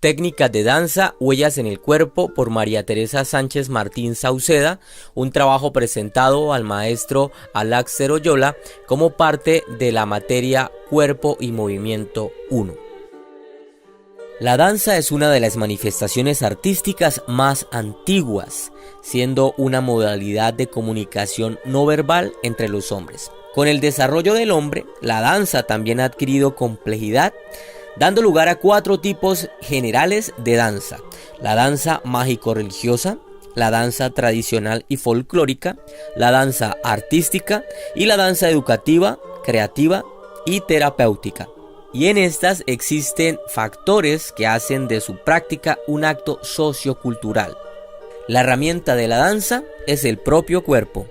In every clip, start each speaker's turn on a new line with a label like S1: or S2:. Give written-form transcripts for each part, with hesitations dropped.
S1: Técnicas de danza, huellas en el cuerpo por María Teresa Sánchez Martín Sauceda, un trabajo presentado al maestro Alaxer Oyola como parte de la materia Cuerpo y Movimiento 1. La danza es una de las manifestaciones artísticas más antiguas, siendo una modalidad de comunicación no verbal entre los hombres. Con el desarrollo del hombre, la danza también ha adquirido complejidad, dando lugar a 4 tipos generales de danza: la danza mágico-religiosa, la danza tradicional y folclórica, la danza artística y la danza educativa, creativa y terapéutica. Y en estas existen factores que hacen de su práctica un acto sociocultural. La herramienta de la danza es el propio cuerpo.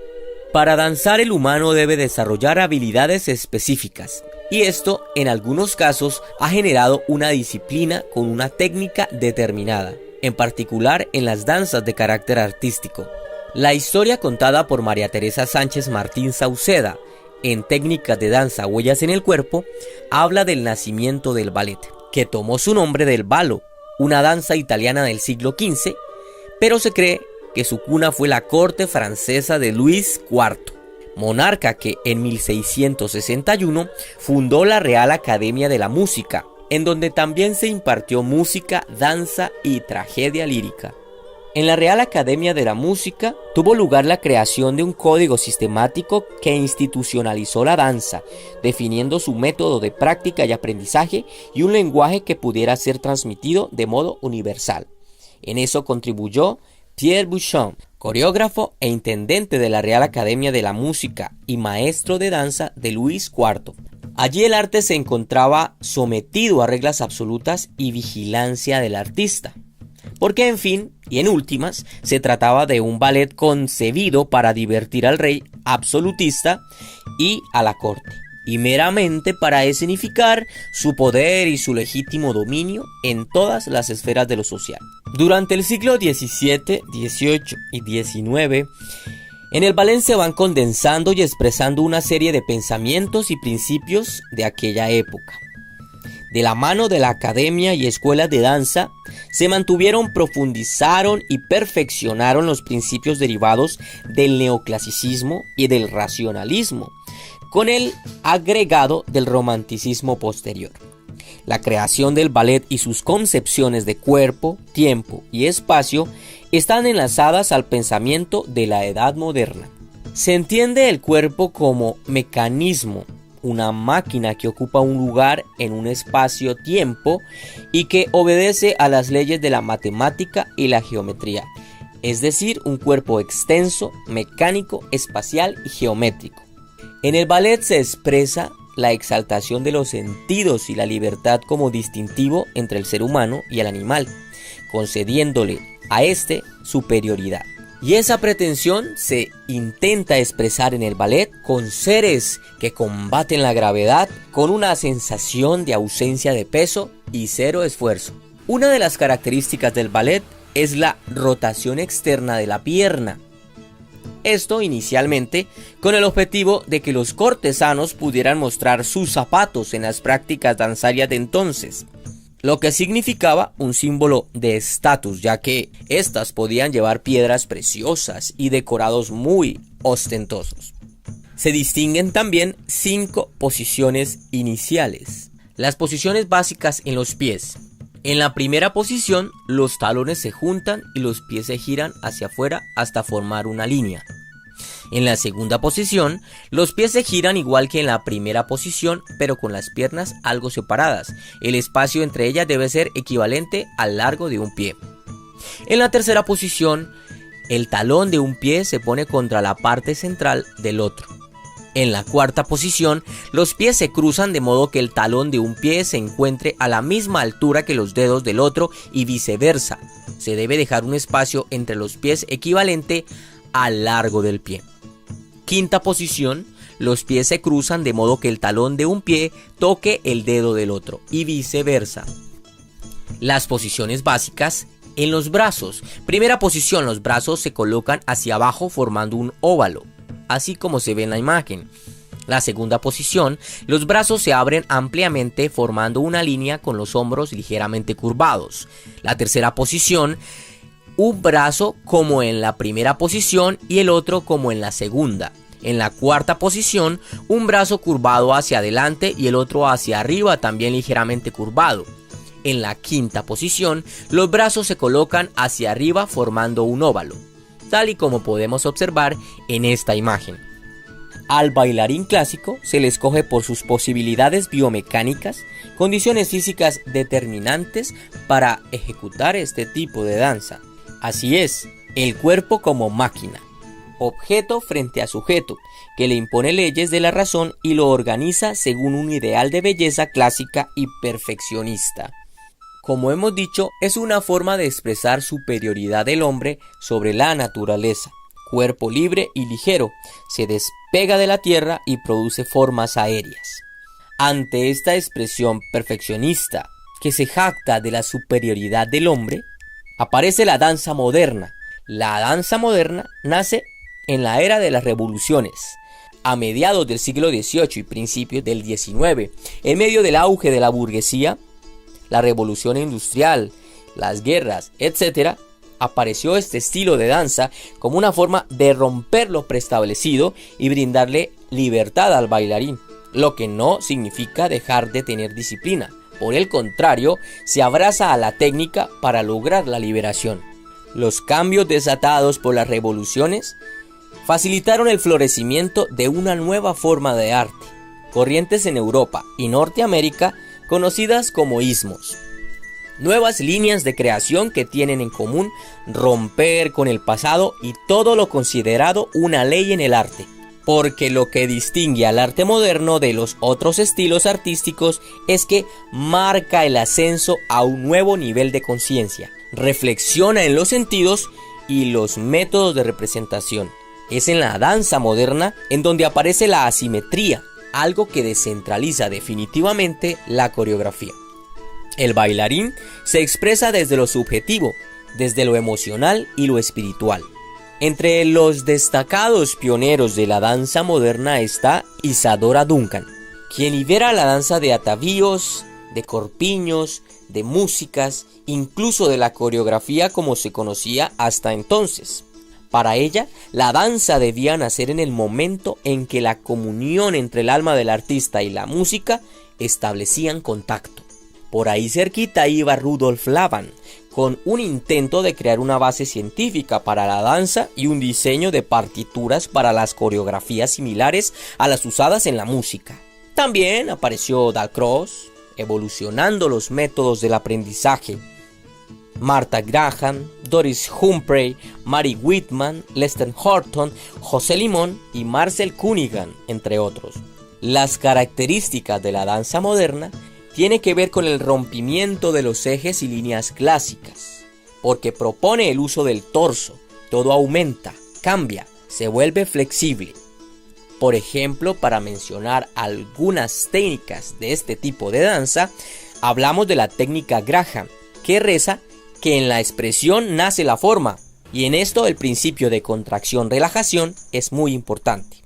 S1: Para danzar, el humano debe desarrollar habilidades específicas, y esto en algunos casos ha generado una disciplina con una técnica determinada, en particular en las danzas de carácter artístico. La historia contada por María Teresa Sánchez Martín Sauceda en Técnicas de danza, huellas en el cuerpo, habla del nacimiento del ballet, que tomó su nombre del ballo, una danza italiana del siglo XV, pero se cree que su cuna fue la corte francesa de Luis IV, monarca que en 1661 fundó la Real Academia de la Música, en donde también se impartió música, danza y tragedia lírica. En la Real Academia de la Música tuvo lugar la creación de un código sistemático que institucionalizó la danza, definiendo su método de práctica y aprendizaje y un lenguaje que pudiera ser transmitido de modo universal. En eso contribuyó Pierre Bouchon, coreógrafo e intendente de la Real Academia de la Música y maestro de danza de Luis IV. Allí el arte se encontraba sometido a reglas absolutas y vigilancia del artista, porque en fin y en últimas se trataba de un ballet concebido para divertir al rey absolutista y a la corte, y meramente para escenificar su poder y su legítimo dominio en todas las esferas de lo social. Durante el siglo XVII, XVIII y XIX, en el ballet se van condensando y expresando una serie de pensamientos y principios de aquella época. De la mano de la academia y escuelas de danza, se mantuvieron, profundizaron y perfeccionaron los principios derivados del neoclasicismo y del racionalismo, con el agregado del romanticismo posterior. La creación del ballet y sus concepciones de cuerpo, tiempo y espacio están enlazadas al pensamiento de la edad moderna. Se entiende el cuerpo como mecanismo, una máquina que ocupa un lugar en un espacio-tiempo y que obedece a las leyes de la matemática y la geometría, es decir, un cuerpo extenso, mecánico, espacial y geométrico. En el ballet se expresa la exaltación de los sentidos y la libertad como distintivo entre el ser humano y el animal, concediéndole a este superioridad. Y esa pretensión se intenta expresar en el ballet con seres que combaten la gravedad con una sensación de ausencia de peso y cero esfuerzo. Una de las características del ballet es la rotación externa de la pierna. Esto inicialmente con el objetivo de que los cortesanos pudieran mostrar sus zapatos en las prácticas danzarias de entonces, lo que significaba un símbolo de estatus, ya que estas podían llevar piedras preciosas y decorados muy ostentosos. Se distinguen también 5 posiciones iniciales. Las posiciones básicas en los pies. En la primera posición, los talones se juntan y los pies se giran hacia afuera hasta formar una línea. En la segunda posición, los pies se giran igual que en la primera posición, pero con las piernas algo separadas. El espacio entre ellas debe ser equivalente al largo de un pie. En la tercera posición, el talón de un pie se pone contra la parte central del otro. En la cuarta posición, los pies se cruzan de modo que el talón de un pie se encuentre a la misma altura que los dedos del otro y viceversa. Se debe dejar un espacio entre los pies equivalente al largo del pie. Quinta posición, los pies se cruzan de modo que el talón de un pie toque el dedo del otro y viceversa. Las posiciones básicas en los brazos. Primera posición, los brazos se colocan hacia abajo formando un óvalo, así como se ve en la imagen. La segunda posición, los brazos se abren ampliamente formando una línea con los hombros ligeramente curvados. La tercera posición, un brazo como en la primera posición y el otro como en la segunda. En la cuarta posición, un brazo curvado hacia adelante y el otro hacia arriba, también ligeramente curvado. En la quinta posición, los brazos se colocan hacia arriba formando un óvalo, tal y como podemos observar en esta imagen. Al bailarín clásico se le escoge por sus posibilidades biomecánicas, condiciones físicas determinantes para ejecutar este tipo de danza. Así es, el cuerpo como máquina, objeto frente a sujeto, que le impone leyes de la razón y lo organiza según un ideal de belleza clásica y perfeccionista. Como hemos dicho, es una forma de expresar superioridad del hombre sobre la naturaleza. Cuerpo libre y ligero, se despega de la tierra y produce formas aéreas. Ante esta expresión perfeccionista, que se jacta de la superioridad del hombre, aparece la danza moderna. La danza moderna nace en la era de las revoluciones, a mediados del siglo XVIII y principios del XIX, en medio del auge de la burguesía, la revolución industrial, las guerras, etc., apareció este estilo de danza como una forma de romper lo preestablecido y brindarle libertad al bailarín, lo que no significa dejar de tener disciplina. Por el contrario, se abraza a la técnica para lograr la liberación. Los cambios desatados por las revoluciones facilitaron el florecimiento de una nueva forma de arte, corrientes en Europa y Norteamérica conocidas como ismos. Nuevas líneas de creación que tienen en común romper con el pasado y todo lo considerado una ley en el arte. Porque lo que distingue al arte moderno de los otros estilos artísticos es que marca el ascenso a un nuevo nivel de conciencia, reflexiona en los sentidos y los métodos de representación. Es en la danza moderna en donde aparece la asimetría, algo que descentraliza definitivamente la coreografía. El bailarín se expresa desde lo subjetivo, desde lo emocional y lo espiritual. Entre los destacados pioneros de la danza moderna está Isadora Duncan, quien lidera la danza de atavíos, de corpiños, de músicas, incluso de la coreografía como se conocía hasta entonces. Para ella, la danza debía nacer en el momento en que la comunión entre el alma del artista y la música establecían contacto. Por ahí cerquita iba Rudolf Laban, con un intento de crear una base científica para la danza y un diseño de partituras para las coreografías similares a las usadas en la música. También apareció Dalcroze, evolucionando los métodos del aprendizaje. Martha Graham, Doris Humphrey, Mary Whitman, Lester Horton, José Limón y Marcel Cunningham, entre otros. Las características de la danza moderna tiene que ver con el rompimiento de los ejes y líneas clásicas, porque propone el uso del torso. Todo aumenta, cambia, se vuelve flexible. Por ejemplo, para mencionar algunas técnicas de este tipo de danza, hablamos de la técnica Graham, que reza que en la expresión nace la forma, y en esto el principio de contracción-relajación es muy importante.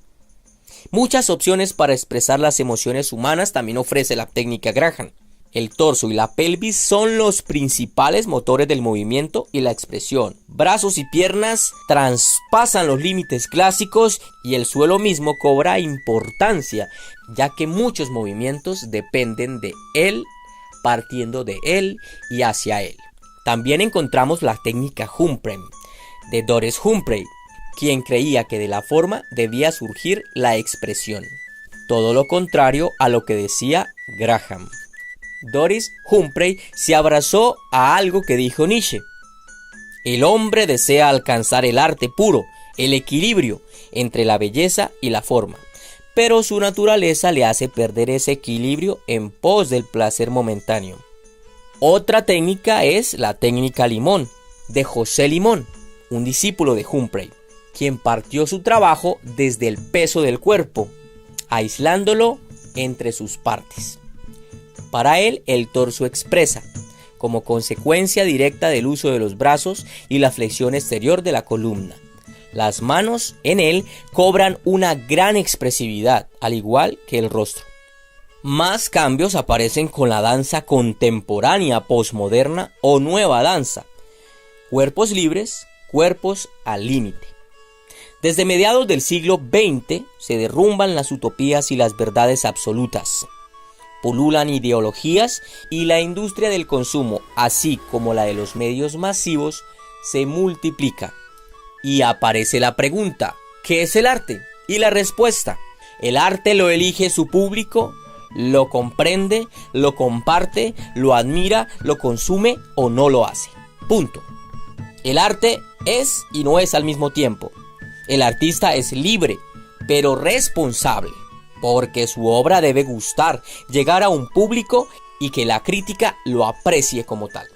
S1: Muchas opciones para expresar las emociones humanas también ofrece la técnica Graham. El torso y la pelvis son los principales motores del movimiento y la expresión. Brazos y piernas traspasan los límites clásicos y el suelo mismo cobra importancia, ya que muchos movimientos dependen de él, partiendo de él y hacia él. También encontramos la técnica Humphrey, de Doris Humphrey, quien creía que de la forma debía surgir la expresión. Todo lo contrario a lo que decía Graham. Doris Humphrey se abrazó a algo que dijo Nietzsche. El hombre desea alcanzar el arte puro, el equilibrio entre la belleza y la forma, pero su naturaleza le hace perder ese equilibrio en pos del placer momentáneo. Otra técnica es la técnica Limón, de José Limón, un discípulo de Humphrey, quien partió su trabajo desde el peso del cuerpo, aislándolo entre sus partes. Para él, el torso expresa, como consecuencia directa del uso de los brazos y la flexión exterior de la columna. Las manos en él cobran una gran expresividad, al igual que el rostro. Más cambios aparecen con la danza contemporánea, posmoderna o nueva danza. Cuerpos libres, cuerpos al límite. Desde mediados del siglo XX se derrumban las utopías y las verdades absolutas. Pululan ideologías y la industria del consumo, así como la de los medios masivos, se multiplica. Y aparece la pregunta, ¿qué es el arte? Y la respuesta, el arte lo elige su público, lo comprende, lo comparte, lo admira, lo consume o no lo hace. Punto. El arte es y no es al mismo tiempo. El artista es libre, pero responsable, porque su obra debe gustar, llegar a un público y que la crítica lo aprecie como tal.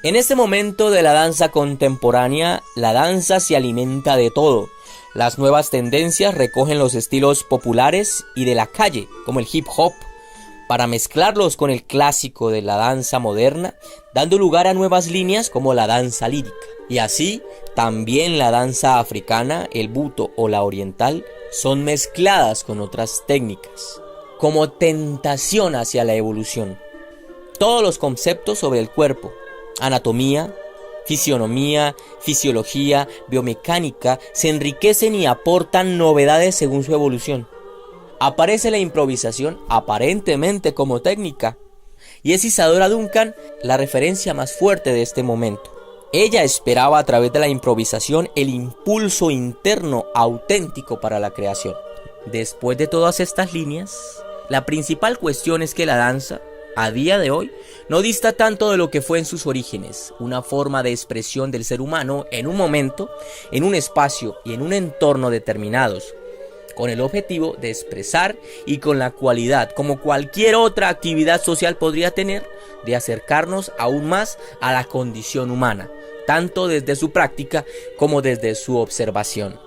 S1: En este momento de la danza contemporánea, la danza se alimenta de todo. Las nuevas tendencias recogen los estilos populares y de la calle, como el hip hop, para mezclarlos con el clásico de la danza moderna, dando lugar a nuevas líneas como la danza lírica. Y así, también la danza africana, el buto o la oriental son mezcladas con otras técnicas, como tentación hacia la evolución. Todos los conceptos sobre el cuerpo, anatomía, fisionomía, fisiología, biomecánica, se enriquecen y aportan novedades según su evolución. Aparece la improvisación aparentemente como técnica, y es Isadora Duncan la referencia más fuerte de este momento. Ella esperaba a través de la improvisación el impulso interno auténtico para la creación. Después de todas estas líneas, la principal cuestión es que la danza, a día de hoy, no dista tanto de lo que fue en sus orígenes, una forma de expresión del ser humano en un momento, en un espacio y en un entorno determinados, con el objetivo de expresar y con la cualidad, como cualquier otra actividad social podría tener, de acercarnos aún más a la condición humana, tanto desde su práctica como desde su observación.